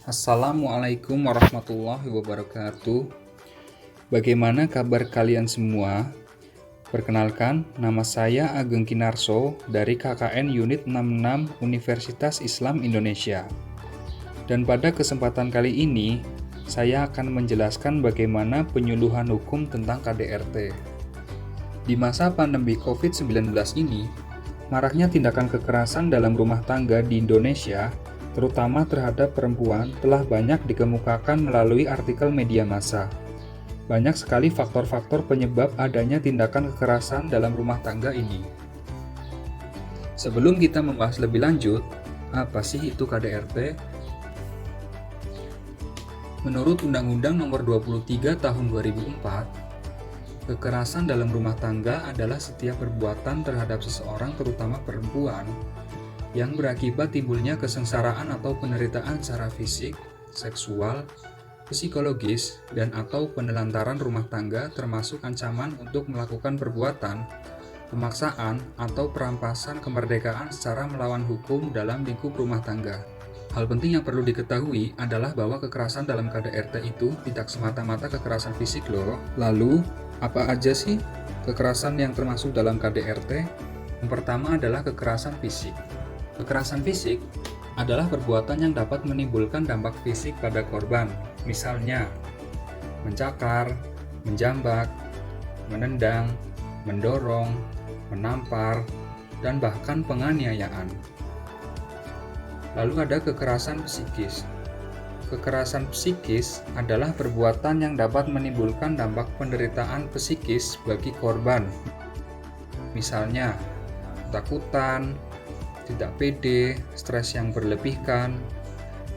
Assalamualaikum warahmatullahi wabarakatuh. Bagaimana kabar kalian semua? Perkenalkan, nama saya Ageng Kinarso dari KKN Unit 66 Universitas Islam Indonesia. Dan pada kesempatan kali ini, saya akan menjelaskan bagaimana penyuluhan hukum tentang KDRT. Di masa pandemi COVID-19 ini, maraknya tindakan kekerasan dalam rumah tangga di Indonesia, terutama terhadap perempuan, telah banyak dikemukakan melalui artikel media massa. Banyak sekali faktor-faktor penyebab adanya tindakan kekerasan dalam rumah tangga ini. Sebelum kita membahas lebih lanjut, apa sih itu KDRT? Menurut Undang-Undang Nomor 23 Tahun 2004, kekerasan dalam rumah tangga adalah setiap perbuatan terhadap seseorang, terutama perempuan, yang berakibat timbulnya kesengsaraan atau penderitaan secara fisik, seksual, psikologis, dan atau penelantaran rumah tangga, termasuk ancaman untuk melakukan perbuatan, pemaksaan, atau perampasan kemerdekaan secara melawan hukum dalam lingkup rumah tangga. Hal penting yang perlu diketahui adalah bahwa kekerasan dalam KDRT itu tidak semata-mata kekerasan fisik loh. Lalu, apa aja sih kekerasan yang termasuk dalam KDRT? Yang pertama adalah kekerasan fisik. Kekerasan fisik adalah perbuatan yang dapat menimbulkan dampak fisik pada korban, misalnya mencakar, menjambak, menendang, mendorong, menampar, dan bahkan penganiayaan. Lalu ada kekerasan psikis. Kekerasan psikis adalah perbuatan yang dapat menimbulkan dampak penderitaan psikis bagi korban, misalnya ketakutan, tidak pede, stres yang berlebihan,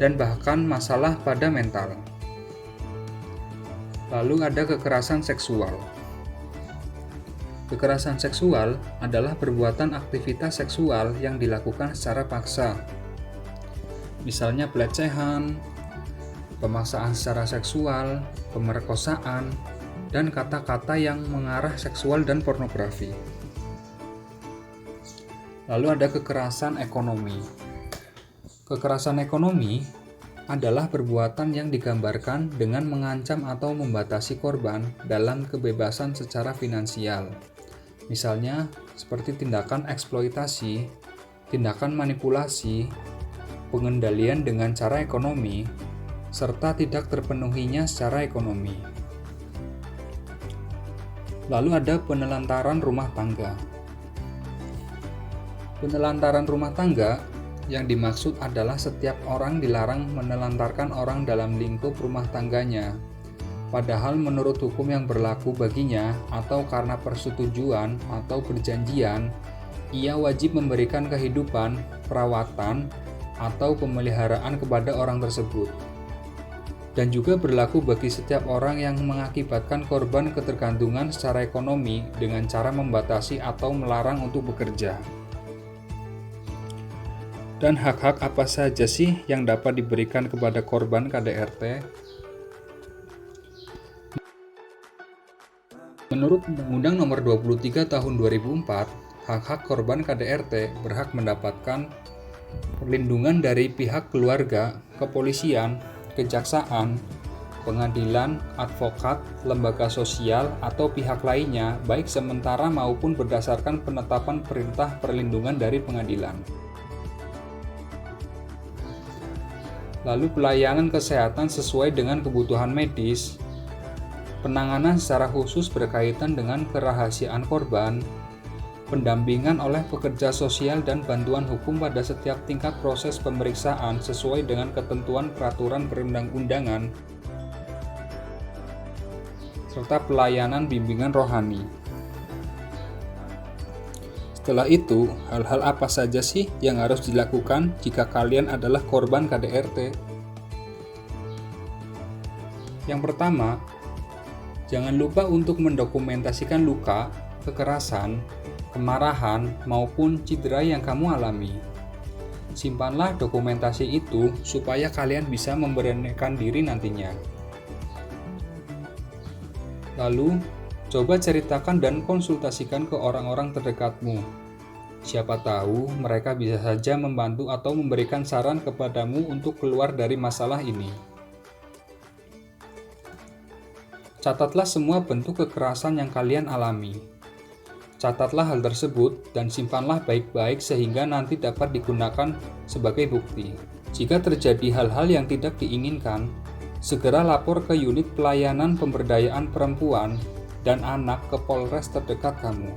dan bahkan masalah pada mental. Lalu ada kekerasan seksual. Kekerasan seksual adalah perbuatan aktivitas seksual yang dilakukan secara paksa, misalnya pelecehan, pemaksaan secara seksual, pemerkosaan, dan kata-kata yang mengarah seksual dan pornografi. Lalu ada kekerasan ekonomi. Kekerasan ekonomi adalah perbuatan yang digambarkan dengan mengancam atau membatasi korban dalam kebebasan secara finansial. Misalnya, seperti tindakan eksploitasi, tindakan manipulasi, pengendalian dengan cara ekonomi, serta tidak terpenuhinya secara ekonomi. Lalu ada penelantaran rumah tangga. Penelantaran rumah tangga yang dimaksud adalah setiap orang dilarang menelantarkan orang dalam lingkup rumah tangganya, padahal menurut hukum yang berlaku baginya atau karena persetujuan atau perjanjian, ia wajib memberikan kehidupan, perawatan, atau pemeliharaan kepada orang tersebut. Dan juga berlaku bagi setiap orang yang mengakibatkan korban ketergantungan secara ekonomi dengan cara membatasi atau melarang untuk bekerja. Dan hak-hak apa saja sih yang dapat diberikan kepada korban KDRT? Menurut Undang-Undang Nomor 23 Tahun 2004, hak-hak korban KDRT berhak mendapatkan perlindungan dari pihak keluarga, kepolisian, kejaksaan, pengadilan, advokat, lembaga sosial, atau pihak lainnya, baik sementara maupun berdasarkan penetapan perintah perlindungan dari pengadilan. Lalu pelayanan kesehatan sesuai dengan kebutuhan medis, penanganan secara khusus berkaitan dengan kerahasiaan korban, pendampingan oleh pekerja sosial dan bantuan hukum pada setiap tingkat proses pemeriksaan sesuai dengan ketentuan peraturan perundang-undangan, serta pelayanan bimbingan rohani. Setelah itu, hal-hal apa saja sih yang harus dilakukan jika kalian adalah korban KDRT? Yang pertama, jangan lupa untuk mendokumentasikan luka, kekerasan, kemarahan, maupun cedera yang kamu alami. Simpanlah dokumentasi itu supaya kalian bisa memberanikan diri nantinya. Lalu, coba ceritakan dan konsultasikan ke orang-orang terdekatmu. Siapa tahu mereka bisa saja membantu atau memberikan saran kepadamu untuk keluar dari masalah ini. Catatlah semua bentuk kekerasan yang kalian alami. Catatlah hal tersebut dan simpanlah baik-baik sehingga nanti dapat digunakan sebagai bukti. Jika terjadi hal-hal yang tidak diinginkan, segera lapor ke unit pelayanan pemberdayaan perempuan dan anak ke Polres terdekat kamu.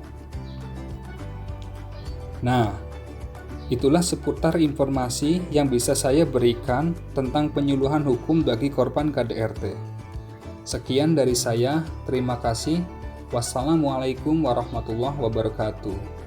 Nah, itulah seputar informasi yang bisa saya berikan tentang penyuluhan hukum bagi korban KDRT. Sekian dari saya, terima kasih. Wassalamualaikum warahmatullahi wabarakatuh.